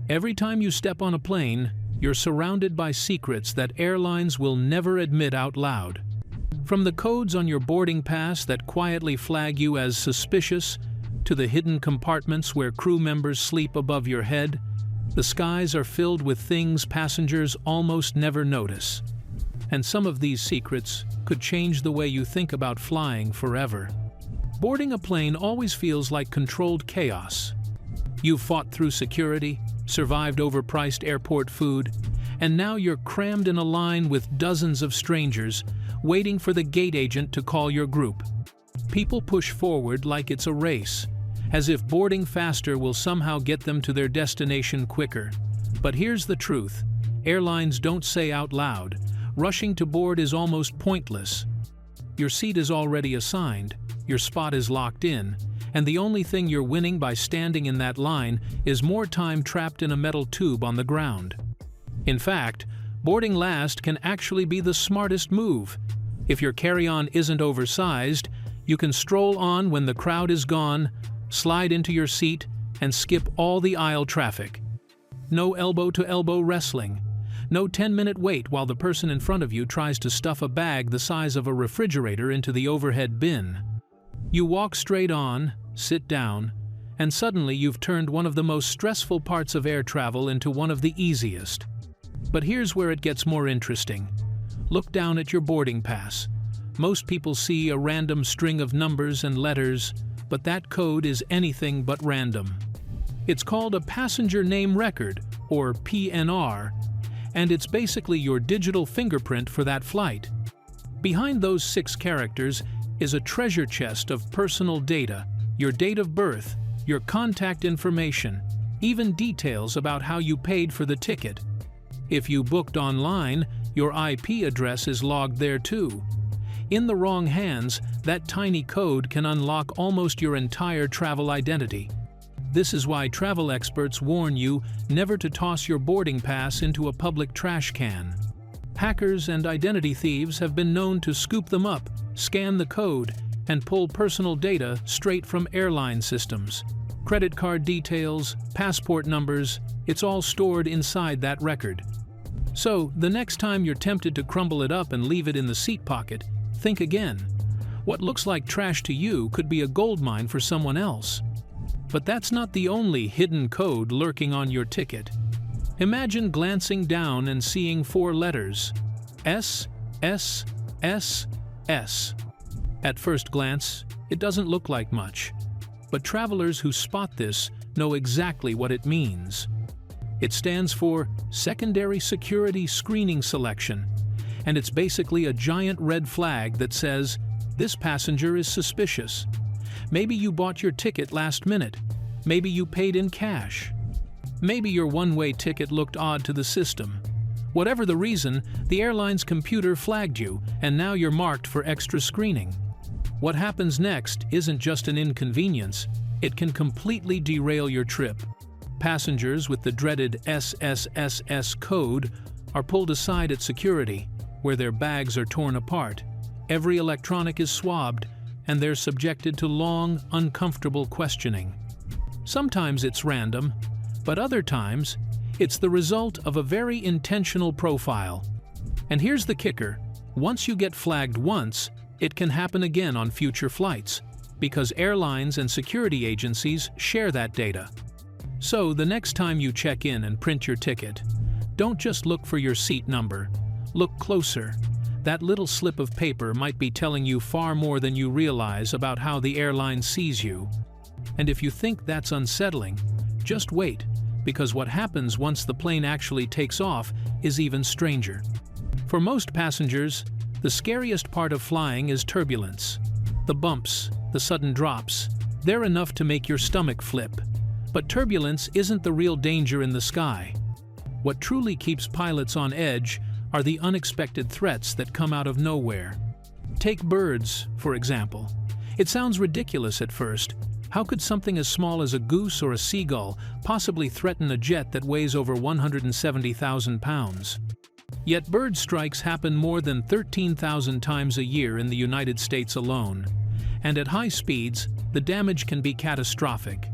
Every time you step on a plane, you're surrounded by secrets that airlines will never admit out loud. From the codes on your boarding pass that quietly flag you as suspicious, to the hidden compartments where crew members sleep above your head, the skies are filled with things passengers almost never notice. And some of these secrets could change the way you think about flying forever. Boarding a plane always feels like controlled chaos. You've fought through security, survived overpriced airport food, and now you're crammed in a line with dozens of strangers, waiting for the gate agent to call your group. People push forward like it's a race, as if boarding faster will somehow get them to their destination quicker. But here's the truth: airlines don't say out loud, rushing to board is almost pointless. Your seat is already assigned, your spot is locked in, and the only thing you're winning by standing in that line is more time trapped in a metal tube on the ground. In fact, boarding last can actually be the smartest move. If your carry-on isn't oversized, you can stroll on when the crowd is gone, slide into your seat, and skip all the aisle traffic. No elbow-to-elbow wrestling. No 10-minute wait while the person in front of you tries to stuff a bag the size of a refrigerator into the overhead bin. You walk straight on, sit down, and suddenly you've turned one of the most stressful parts of air travel into one of the easiest. But here's where it gets more interesting. Look down at your boarding pass. Most people see a random string of numbers and letters, but that code is anything but random. It's called a passenger name record, or PNR, and it's basically your digital fingerprint for that flight. Behind those 6 characters is a treasure chest of personal data, your date of birth, your contact information, even details about how you paid for the ticket. If you booked online, your IP address is logged there too. In the wrong hands, that tiny code can unlock almost your entire travel identity. This is why travel experts warn you never to toss your boarding pass into a public trash can. Hackers and identity thieves have been known to scoop them up, scan the code, and pull personal data straight from airline systems. Credit card details, passport numbers, it's all stored inside that record. So, the next time you're tempted to crumble it up and leave it in the seat pocket, think again. What looks like trash to you could be a goldmine for someone else. But that's not the only hidden code lurking on your ticket. Imagine glancing down and seeing 4 letters: S, S, S, S. At first glance, it doesn't look like much. But travelers who spot this know exactly what it means. It stands for Secondary Security Screening Selection, and it's basically a giant red flag that says, this passenger is suspicious. Maybe you bought your ticket last minute. Maybe you paid in cash. Maybe your one-way ticket looked odd to the system. Whatever the reason, the airline's computer flagged you, and now you're marked for extra screening. What happens next isn't just an inconvenience, it can completely derail your trip. Passengers with the dreaded SSSS code are pulled aside at security, where their bags are torn apart. Every electronic is swabbed, and they're subjected to long, uncomfortable questioning. Sometimes it's random, but other times, it's the result of a very intentional profile. And here's the kicker: once you get flagged once, it can happen again on future flights, because airlines and security agencies share that data. So, the next time you check in and print your ticket, don't just look for your seat number. Look closer. That little slip of paper might be telling you far more than you realize about how the airline sees you. And if you think that's unsettling, just wait, because what happens once the plane actually takes off is even stranger. For most passengers, the scariest part of flying is turbulence. The bumps, the sudden drops, they're enough to make your stomach flip. But turbulence isn't the real danger in the sky. What truly keeps pilots on edge are the unexpected threats that come out of nowhere. Take birds, for example. It sounds ridiculous at first. How could something as small as a goose or a seagull possibly threaten a jet that weighs over 170,000 pounds? Yet bird strikes happen more than 13,000 times a year in the United States alone. And at high speeds, the damage can be catastrophic.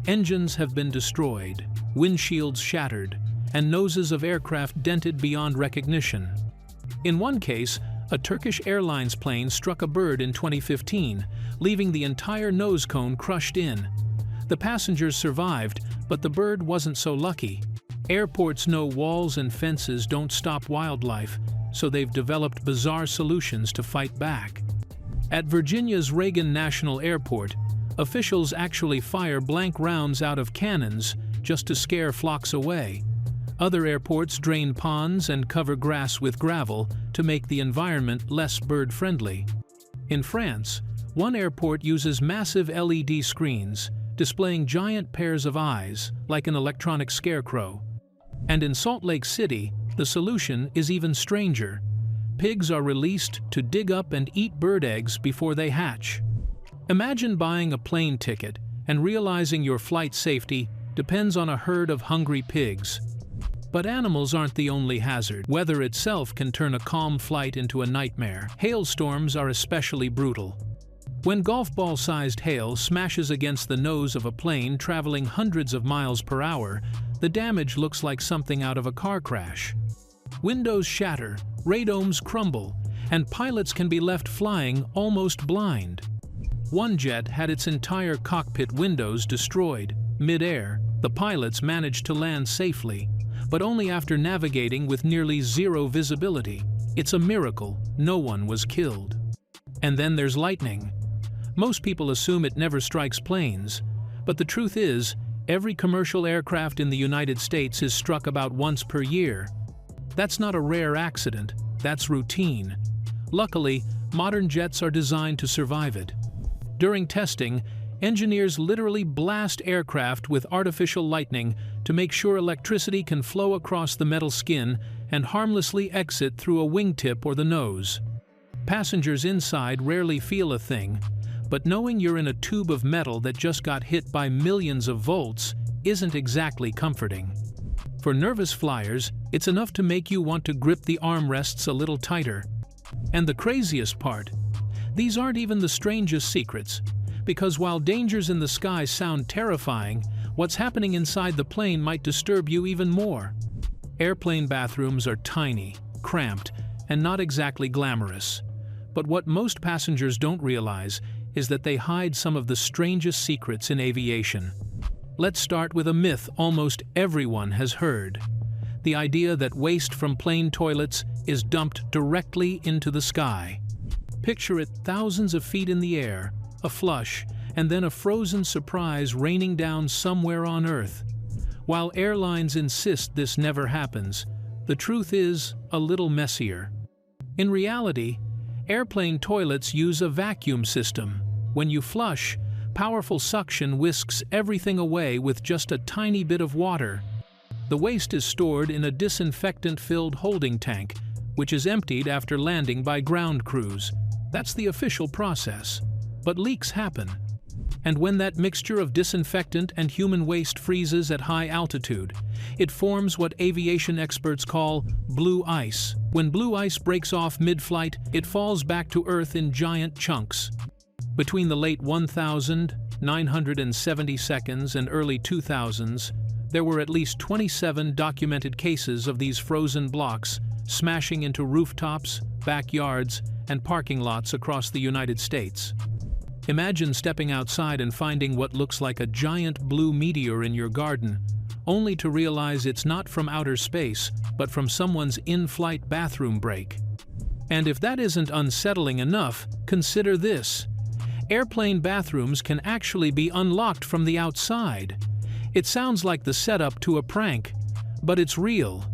Engines have been destroyed, windshields shattered, and noses of aircraft dented beyond recognition. In one case, a Turkish Airlines plane struck a bird in 2015, leaving the entire nose cone crushed in. The passengers survived, but the bird wasn't so lucky. Airports know walls and fences don't stop wildlife, so they've developed bizarre solutions to fight back. At Virginia's Reagan National Airport, officials actually fire blank rounds out of cannons just to scare flocks away. Other airports drain ponds and cover grass with gravel to make the environment less bird-friendly. In France, one airport uses massive LED screens, displaying giant pairs of eyes, like an electronic scarecrow. And in Salt Lake City, the solution is even stranger. Pigs are released to dig up and eat bird eggs before they hatch. Imagine buying a plane ticket and realizing your flight safety depends on a herd of hungry pigs. But animals aren't the only hazard. Weather itself can turn a calm flight into a nightmare. Hailstorms are especially brutal. When golf ball-sized hail smashes against the nose of a plane traveling hundreds of miles per hour, the damage looks like something out of a car crash. Windows shatter, radomes crumble, and pilots can be left flying almost blind. One jet had its entire cockpit windows destroyed. Mid-air, the pilots managed to land safely, but only after navigating with nearly zero visibility. It's a miracle no one was killed. And then there's lightning. Most people assume it never strikes planes, but the truth is, every commercial aircraft in the United States is struck about once per year. That's not a rare accident, that's routine. Luckily, modern jets are designed to survive it. During testing, engineers literally blast aircraft with artificial lightning to make sure electricity can flow across the metal skin and harmlessly exit through a wingtip or the nose. Passengers inside rarely feel a thing, but knowing you're in a tube of metal that just got hit by millions of volts isn't exactly comforting. For nervous flyers, it's enough to make you want to grip the armrests a little tighter. And the craziest part, these aren't even the strangest secrets, because while dangers in the sky sound terrifying, what's happening inside the plane might disturb you even more. Airplane bathrooms are tiny, cramped, and not exactly glamorous. But what most passengers don't realize is that they hide some of the strangest secrets in aviation. Let's start with a myth almost everyone has heard. The idea that waste from plane toilets is dumped directly into the sky. Picture it thousands of feet in the air, a flush, and then a frozen surprise raining down somewhere on Earth. While airlines insist this never happens, the truth is a little messier. In reality, airplane toilets use a vacuum system. When you flush, powerful suction whisks everything away with just a tiny bit of water. The waste is stored in a disinfectant-filled holding tank, which is emptied after landing by ground crews. That's the official process. But leaks happen. And when that mixture of disinfectant and human waste freezes at high altitude, it forms what aviation experts call blue ice. When blue ice breaks off mid-flight, it falls back to Earth in giant chunks. Between the late 1972 and early 2000s, there were at least 27 documented cases of these frozen blocks smashing into rooftops, backyards, and parking lots across the United States. Imagine stepping outside and finding what looks like a giant blue meteor in your garden, only to realize it's not from outer space, but from someone's in-flight bathroom break. And if that isn't unsettling enough, consider this. Airplane bathrooms can actually be unlocked from the outside. It sounds like the setup to a prank, but it's real.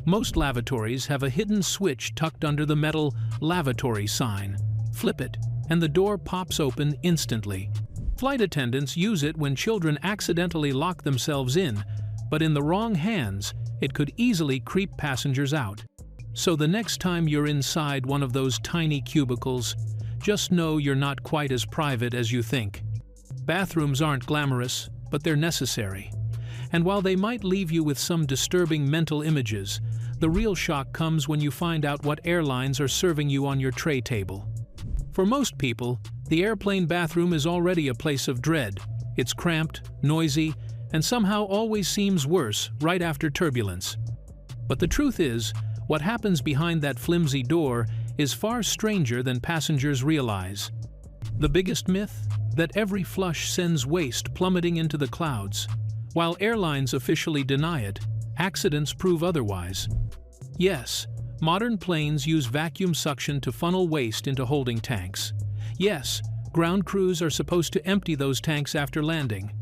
Most lavatories have a hidden switch tucked under the metal lavatory sign. Flip it, and the door pops open instantly. Flight attendants use it when children accidentally lock themselves in, but in the wrong hands, it could easily creep passengers out. So the next time you're inside one of those tiny cubicles, just know you're not quite as private as you think. Bathrooms aren't glamorous, but they're necessary. And while they might leave you with some disturbing mental images, the real shock comes when you find out what airlines are serving you on your tray table. For most people, the airplane bathroom is already a place of dread. It's cramped, noisy, and somehow always seems worse right after turbulence. But the truth is, what happens behind that flimsy door is far stranger than passengers realize. The biggest myth? That every flush sends waste plummeting into the clouds. While airlines officially deny it, accidents prove otherwise. Yes, modern planes use vacuum suction to funnel waste into holding tanks. Yes, ground crews are supposed to empty those tanks after landing.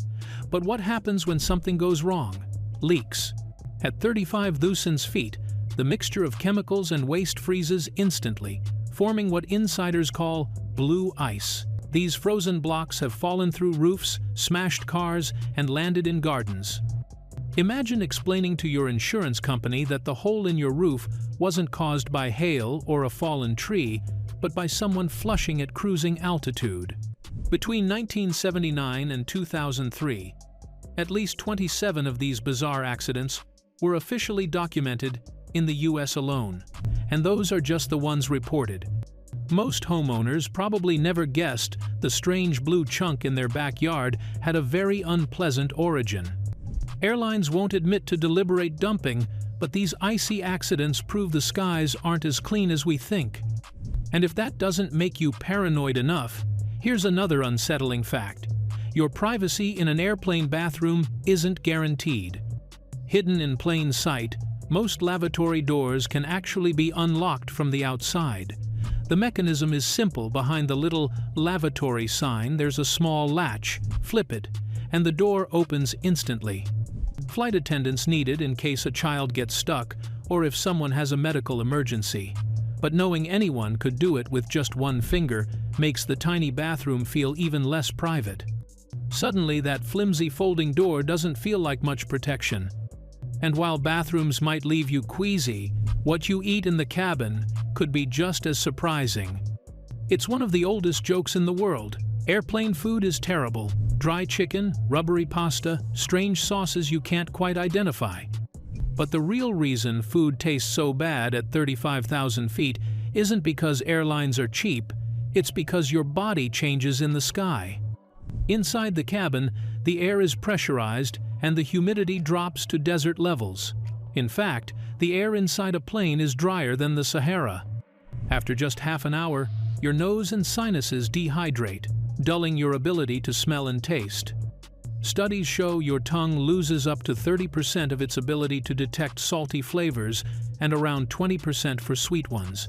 But what happens when something goes wrong? Leaks. At 35,000 feet, the mixture of chemicals and waste freezes instantly, forming what insiders call blue ice. These frozen blocks have fallen through roofs, smashed cars, and landed in gardens. Imagine explaining to your insurance company that the hole in your roof wasn't caused by hail or a fallen tree, but by someone flushing at cruising altitude. Between 1979 and 2003, at least 27 of these bizarre accidents were officially documented in the US alone, and those are just the ones reported. Most homeowners probably never guessed the strange blue chunk in their backyard had a very unpleasant origin. Airlines won't admit to deliberate dumping, but these icy accidents prove the skies aren't as clean as we think. And if that doesn't make you paranoid enough, here's another unsettling fact. Your privacy in an airplane bathroom isn't guaranteed. Hidden in plain sight, most lavatory doors can actually be unlocked from the outside. The mechanism is simple. Behind the little lavatory sign, there's a small latch. Flip it, and the door opens instantly. Flight attendants needed in case a child gets stuck or if someone has a medical emergency. But knowing anyone could do it with just one finger makes the tiny bathroom feel even less private. Suddenly, that flimsy folding door doesn't feel like much protection. And while bathrooms might leave you queasy, what you eat in the cabin could be just as surprising. It's one of the oldest jokes in the world. Airplane food is terrible. Dry chicken, rubbery pasta, strange sauces you can't quite identify. But the real reason food tastes so bad at 35,000 feet isn't because airlines are cheap, it's because your body changes in the sky. Inside the cabin, the air is pressurized and the humidity drops to desert levels. In fact, the air inside a plane is drier than the Sahara. After just half an hour, your nose and sinuses dehydrate, dulling your ability to smell and taste. Studies show your tongue loses up to 30% of its ability to detect salty flavors and around 20% for sweet ones.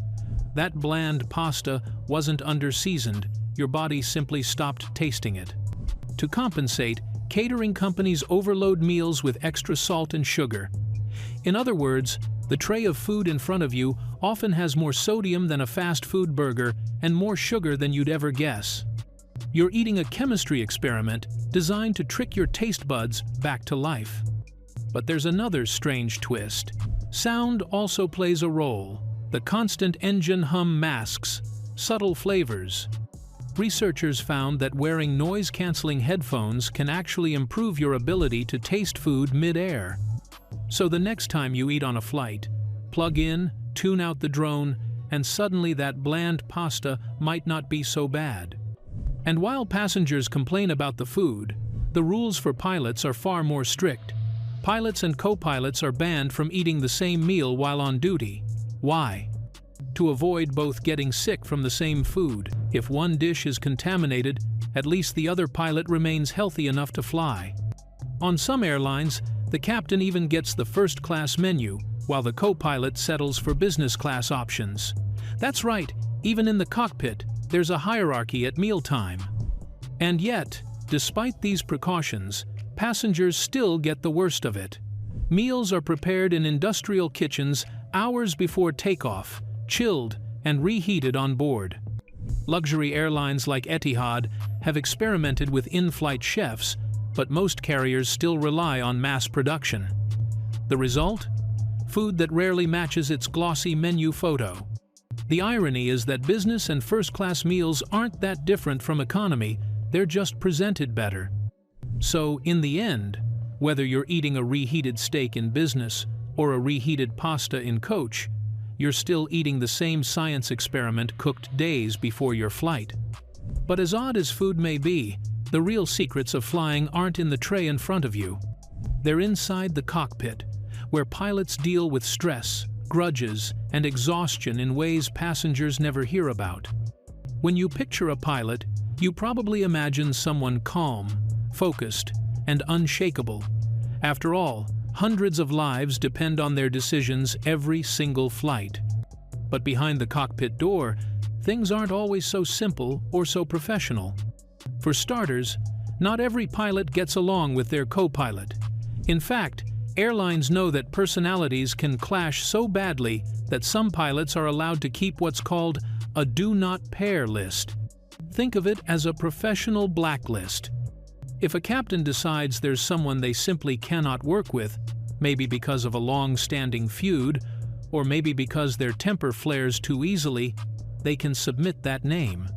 That bland pasta wasn't under-seasoned, your body simply stopped tasting it. To compensate, catering companies overload meals with extra salt and sugar. In other words, the tray of food in front of you often has more sodium than a fast food burger and more sugar than you'd ever guess. You're eating a chemistry experiment designed to trick your taste buds back to life. But there's another strange twist. Sound also plays a role. The constant engine hum masks subtle flavors. Researchers found that wearing noise-canceling headphones can actually improve your ability to taste food mid-air. So the next time you eat on a flight, plug in, tune out the drone, and suddenly that bland pasta might not be so bad. And while passengers complain about the food, the rules for pilots are far more strict. Pilots and co-pilots are banned from eating the same meal while on duty. Why? To avoid both getting sick from the same food. If one dish is contaminated, at least the other pilot remains healthy enough to fly. On some airlines, the captain even gets the first-class menu, while the co-pilot settles for business-class options. That's right, even in the cockpit, there's a hierarchy at mealtime. And yet, despite these precautions, passengers still get the worst of it. Meals are prepared in industrial kitchens hours before takeoff, chilled and reheated on board. Luxury airlines like Etihad have experimented with in-flight chefs, but most carriers still rely on mass production. The result? Food that rarely matches its glossy menu photo. The irony is that business and first-class meals aren't that different from economy, they're just presented better. So, in the end, whether you're eating a reheated steak in business or a reheated pasta in coach, you're still eating the same science experiment cooked days before your flight. But as odd as food may be, the real secrets of flying aren't in the tray in front of you. They're inside the cockpit, where pilots deal with stress, grudges, and exhaustion in ways passengers never hear about. When you picture a pilot, you probably imagine someone calm, focused, and unshakable. After all, hundreds of lives depend on their decisions every single flight. But behind the cockpit door, things aren't always so simple or so professional. For starters, not every pilot gets along with their co-pilot. In fact, airlines know that personalities can clash so badly that some pilots are allowed to keep what's called a do not pair list. Think of it as a professional blacklist. If a captain decides there's someone they simply cannot work with, maybe because of a long-standing feud, or maybe because their temper flares too easily, they can submit that name.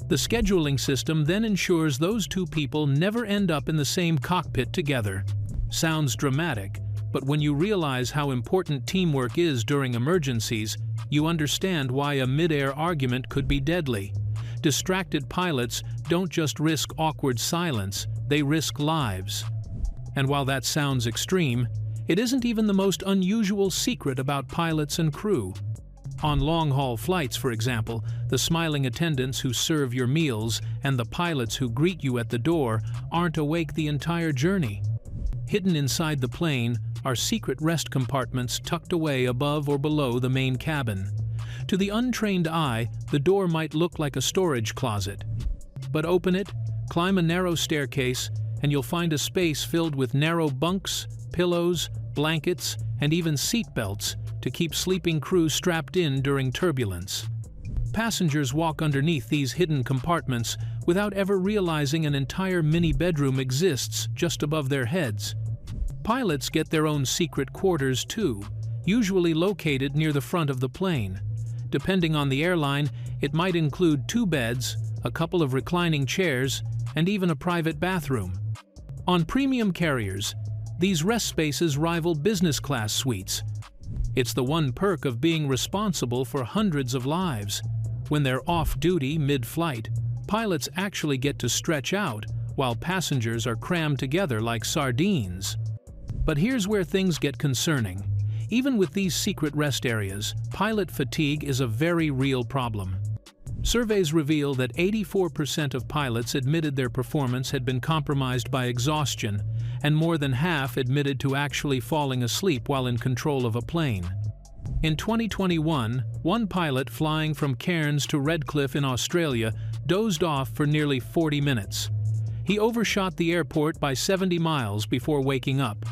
The scheduling system then ensures those two people never end up in the same cockpit together. Sounds dramatic, but when you realize how important teamwork is during emergencies, you understand why a mid-air argument could be deadly. Distracted pilots don't just risk awkward silence, they risk lives. And while that sounds extreme, it isn't even the most unusual secret about pilots and crew. On long-haul flights, for example, the smiling attendants who serve your meals and the pilots who greet you at the door aren't awake the entire journey. Hidden inside the plane are secret rest compartments tucked away above or below the main cabin. To the untrained eye, the door might look like a storage closet. But open it, climb a narrow staircase, and you'll find a space filled with narrow bunks, pillows, blankets, and even seat belts to keep sleeping crew strapped in during turbulence. Passengers walk underneath these hidden compartments without ever realizing an entire mini-bedroom exists just above their heads. Pilots get their own secret quarters too, usually located near the front of the plane. Depending on the airline, it might include 2 beds, a couple of reclining chairs, and even a private bathroom. On premium carriers, these rest spaces rival business-class suites. It's the one perk of being responsible for hundreds of lives. When they're off-duty mid-flight, pilots actually get to stretch out, while passengers are crammed together like sardines. But here's where things get concerning. Even with these secret rest areas, pilot fatigue is a very real problem. Surveys reveal that 84% of pilots admitted their performance had been compromised by exhaustion, and more than half admitted to actually falling asleep while in control of a plane. In 2021, one pilot flying from Cairns to Redcliffe in Australia dozed off for nearly 40 minutes. He overshot the airport by 70 miles before waking up.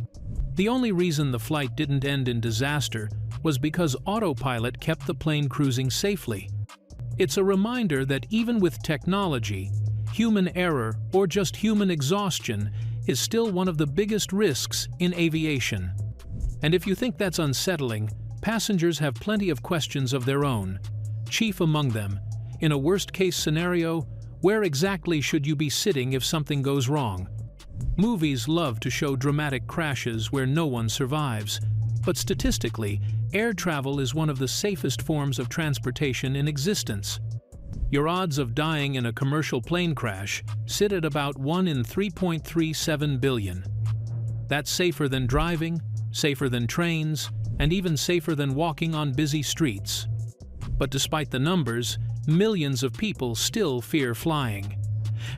The only reason the flight didn't end in disaster was because autopilot kept the plane cruising safely. It's a reminder that even with technology, human error or just human exhaustion is still one of the biggest risks in aviation. And if you think that's unsettling, passengers have plenty of questions of their own. Chief among them, in a worst-case scenario, where exactly should you be sitting if something goes wrong? Movies love to show dramatic crashes where no one survives, but statistically, air travel is one of the safest forms of transportation in existence. Your odds of dying in a commercial plane crash sit at about 1 in 3.37 billion. That's safer than driving, safer than trains, and even safer than walking on busy streets. But despite the numbers, millions of people still fear flying.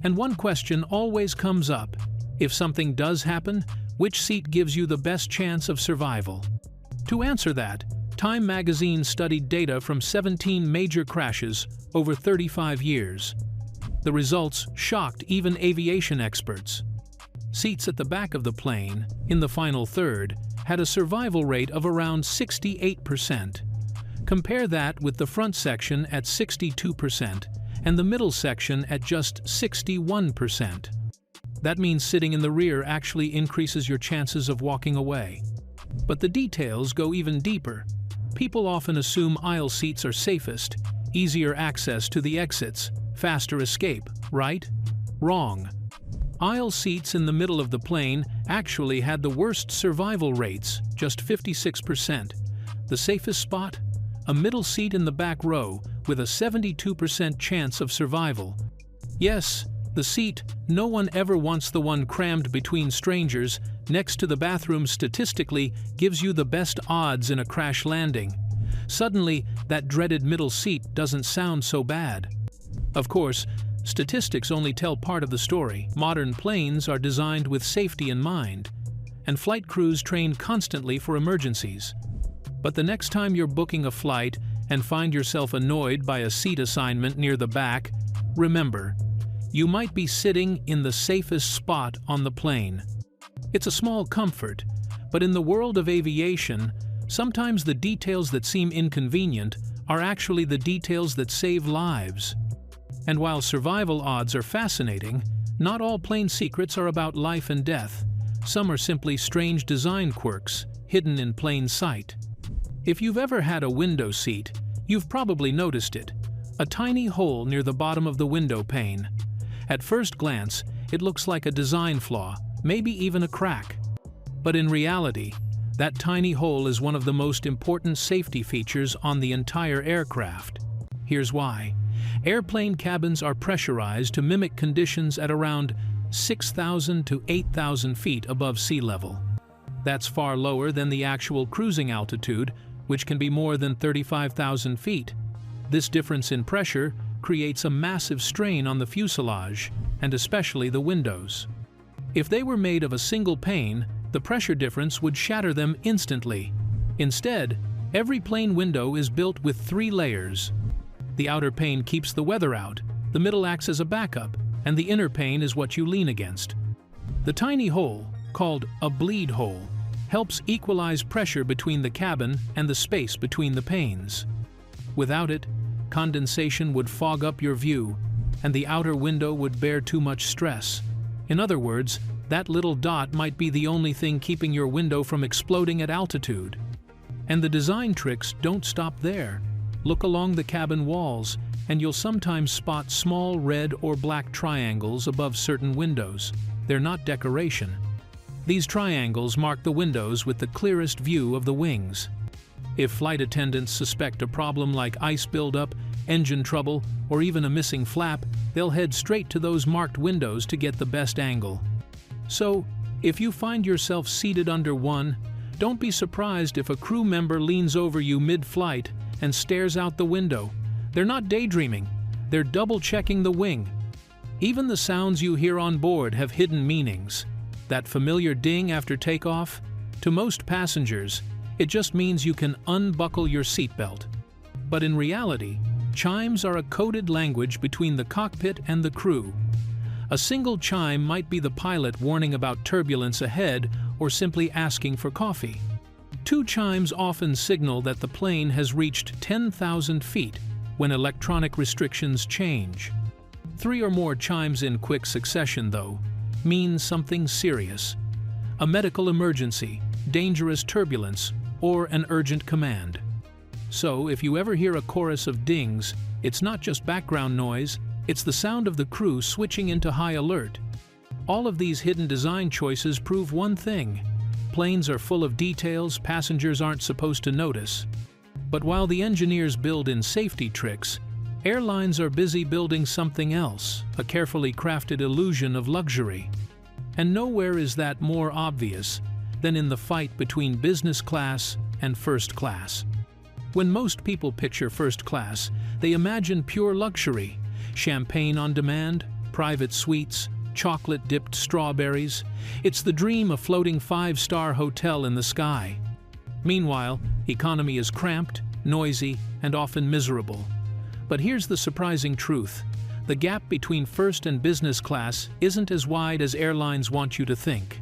And one question always comes up: if something does happen, which seat gives you the best chance of survival? To answer that, Time magazine studied data from 17 major crashes over 35 years. The results shocked even aviation experts. Seats at the back of the plane, in the final third, had a survival rate of around 68%. Compare that with the front section at 62% and the middle section at just 61%. That means sitting in the rear actually increases your chances of walking away. But the details go even deeper. People often assume aisle seats are safest, easier access to the exits, faster escape, right? Wrong. Aisle seats in the middle of the plane actually had the worst survival rates, just 56%. The safest spot? A middle seat in the back row with a 72% chance of survival. Yes, The seat, no one ever wants the one crammed between strangers, next to the bathroom statistically gives you the best odds in a crash landing. Suddenly, that dreaded middle seat doesn't sound so bad. Of course, statistics only tell part of the story. Modern planes are designed with safety in mind, and flight crews train constantly for emergencies. But the next time you're booking a flight and find yourself annoyed by a seat assignment near the back, remember, you might be sitting in the safest spot on the plane. It's a small comfort, but in the world of aviation, sometimes the details that seem inconvenient are actually the details that save lives. And while survival odds are fascinating, not all plane secrets are about life and death. Some are simply strange design quirks, hidden in plain sight. If you've ever had a window seat, you've probably noticed it. A tiny hole near the bottom of the window pane. At first glance, it looks like a design flaw, maybe even a crack. But in reality, that tiny hole is one of the most important safety features on the entire aircraft. Here's why. Airplane cabins are pressurized to mimic conditions at around 6,000 to 8,000 feet above sea level. That's far lower than the actual cruising altitude, which can be more than 35,000 feet. This difference in pressure creates a massive strain on the fuselage, and especially the windows. If they were made of a single pane, the pressure difference would shatter them instantly. Instead, every plane window is built with 3 layers. The outer pane keeps the weather out, the middle acts as a backup, and the inner pane is what you lean against. The tiny hole, called a bleed hole, helps equalize pressure between the cabin and the space between the panes. Without it, condensation would fog up your view, and the outer window would bear too much stress. In other words, that little dot might be the only thing keeping your window from exploding at altitude. And the design tricks don't stop there. Look along the cabin walls, and you'll sometimes spot small red or black triangles above certain windows. They're not decoration. These triangles mark the windows with the clearest view of the wings. If flight attendants suspect a problem like ice buildup, engine trouble, or even a missing flap, they'll head straight to those marked windows to get the best angle. So, if you find yourself seated under one, don't be surprised if a crew member leans over you mid-flight and stares out the window. They're not daydreaming, they're double-checking the wing. Even the sounds you hear on board have hidden meanings. That familiar ding after takeoff? To most passengers, it just means you can unbuckle your seatbelt. But in reality, chimes are a coded language between the cockpit and the crew. A single chime might be the pilot warning about turbulence ahead or simply asking for coffee. 2 chimes often signal that the plane has reached 10,000 feet when electronic restrictions change. 3 or more chimes in quick succession, though, means something serious. A medical emergency, dangerous turbulence, or an urgent command. So, if you ever hear a chorus of dings, it's not just background noise, it's the sound of the crew switching into high alert. All of these hidden design choices prove one thing: planes are full of details passengers aren't supposed to notice. But while the engineers build in safety tricks, airlines are busy building something else, a carefully crafted illusion of luxury. And nowhere is that more obvious than in the fight between business class and first class. When most people picture first class, they imagine pure luxury: champagne on demand, private suites, chocolate-dipped strawberries. It's the dream of floating 5-star hotel in the sky. Meanwhile, economy is cramped, noisy, and often miserable. But here's the surprising truth: the gap between first and business class isn't as wide as airlines want you to think.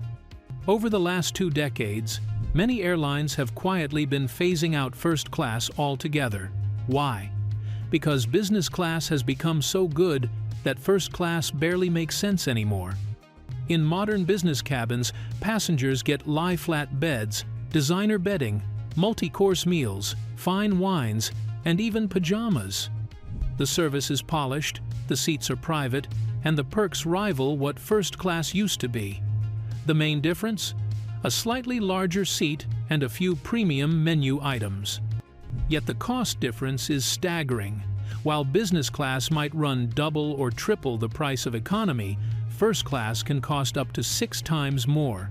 Over the last 2 decades, many airlines have quietly been phasing out first class altogether. Why? Because business class has become so good that first class barely makes sense anymore. In modern business cabins, passengers get lie-flat beds, designer bedding, multi-course meals, fine wines, and even pajamas. The service is polished, the seats are private, and the perks rival what first class used to be. The main difference? A slightly larger seat and a few premium menu items. Yet the cost difference is staggering. While business class might run double or triple the price of economy, first class can cost up to 6 times more.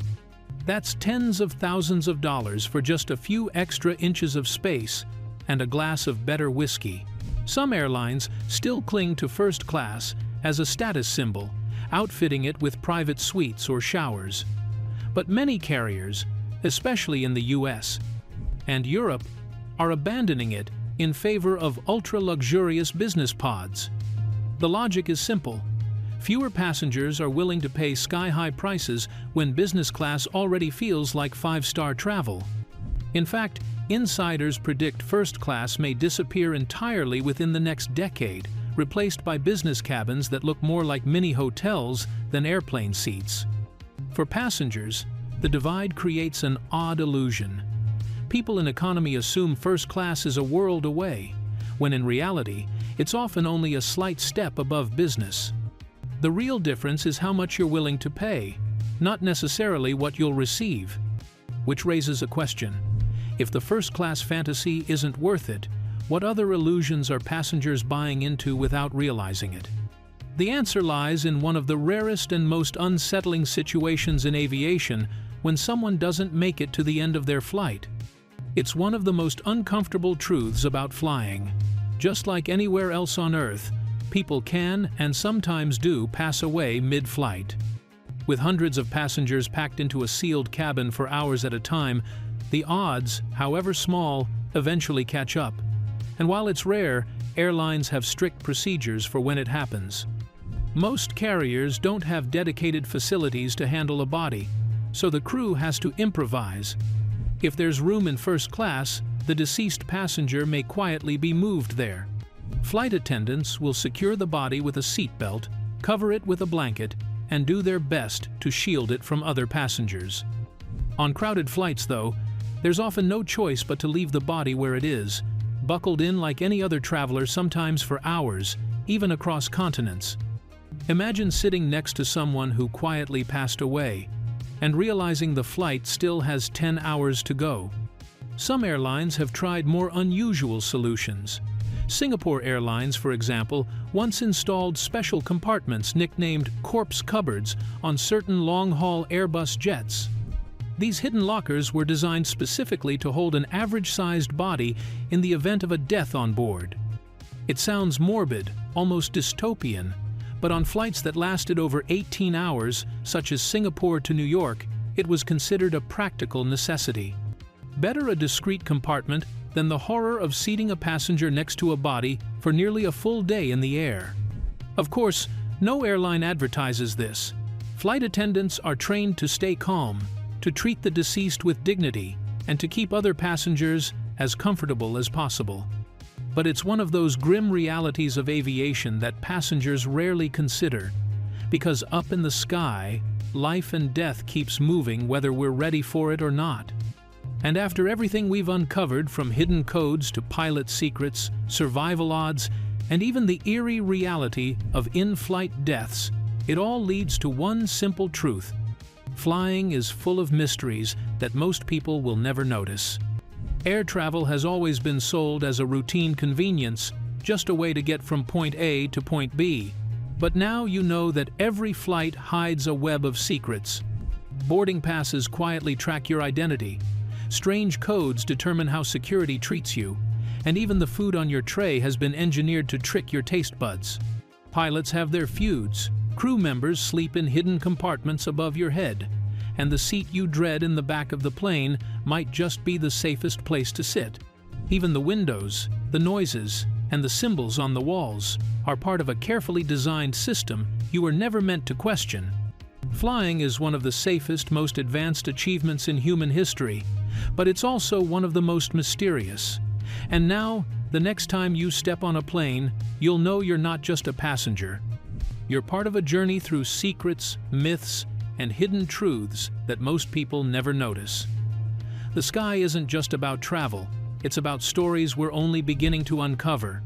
That's tens of thousands of dollars for just a few extra inches of space and a glass of better whiskey. Some airlines still cling to first class as a status symbol, outfitting it with private suites or showers. But many carriers, especially in the US and Europe, are abandoning it in favor of ultra-luxurious business pods. The logic is simple. Fewer passengers are willing to pay sky-high prices when business class already feels like 5-star travel. In fact, insiders predict first class may disappear entirely within the next decade, replaced by business cabins that look more like mini hotels than airplane seats. For passengers, the divide creates an odd illusion. People in economy assume first class is a world away, when in reality, it's often only a slight step above business. The real difference is how much you're willing to pay, not necessarily what you'll receive. Which raises a question. If the first class fantasy isn't worth it, what other illusions are passengers buying into without realizing it? The answer lies in one of the rarest and most unsettling situations in aviation when someone doesn't make it to the end of their flight. It's one of the most uncomfortable truths about flying. Just like anywhere else on Earth, people can and sometimes do pass away mid-flight. With hundreds of passengers packed into a sealed cabin for hours at a time, the odds, however small, eventually catch up. And while it's rare, airlines have strict procedures for when it happens. Most carriers don't have dedicated facilities to handle a body, so the crew has to improvise. If there's room in first class, the deceased passenger may quietly be moved there. Flight attendants will secure the body with a seatbelt, cover it with a blanket, and do their best to shield it from other passengers. On crowded flights, though, there's often no choice but to leave the body where it is, buckled in like any other traveler, sometimes for hours, even across continents. Imagine sitting next to someone who quietly passed away, and realizing the flight still has 10 hours to go. Some airlines have tried more unusual solutions. Singapore Airlines, for example, once installed special compartments nicknamed corpse cupboards on certain long-haul Airbus jets. These hidden lockers were designed specifically to hold an average-sized body in the event of a death on board. It sounds morbid, almost dystopian, but on flights that lasted over 18 hours, such as Singapore to New York, it was considered a practical necessity. Better a discreet compartment than the horror of seating a passenger next to a body for nearly a full day in the air. Of course, no airline advertises this. Flight attendants are trained to stay calm, to treat the deceased with dignity, and to keep other passengers as comfortable as possible. But it's one of those grim realities of aviation that passengers rarely consider, because up in the sky, life and death keeps moving whether we're ready for it or not. And after everything we've uncovered, from hidden codes to pilot secrets, survival odds, and even the eerie reality of in-flight deaths, it all leads to one simple truth. Flying is full of mysteries that most people will never notice. Air travel has always been sold as a routine convenience, just a way to get from point A to point B. But now you know that every flight hides a web of secrets. Boarding passes quietly track your identity. Strange codes determine how security treats you. And even the food on your tray has been engineered to trick your taste buds. Pilots have their feuds. Crew members sleep in hidden compartments above your head. And the seat you dread in the back of the plane might just be the safest place to sit. Even the windows, the noises, and the symbols on the walls are part of a carefully designed system you were never meant to question. Flying is one of the safest, most advanced achievements in human history, but it's also one of the most mysterious. And now, the next time you step on a plane, you'll know you're not just a passenger. You're part of a journey through secrets, myths, and hidden truths that most people never notice. The sky isn't just about travel, it's about stories we're only beginning to uncover.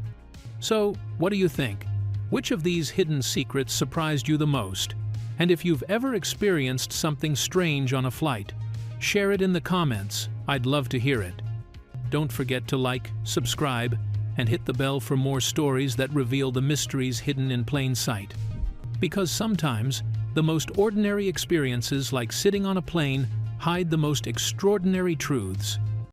So, what do you think? Which of these hidden secrets surprised you the most? And if you've ever experienced something strange on a flight, share it in the comments. I'd love to hear it. Don't forget to like, subscribe, and hit the bell for more stories that reveal the mysteries hidden in plain sight. Because sometimes, the most ordinary experiences like sitting on a plane hide the most extraordinary truths.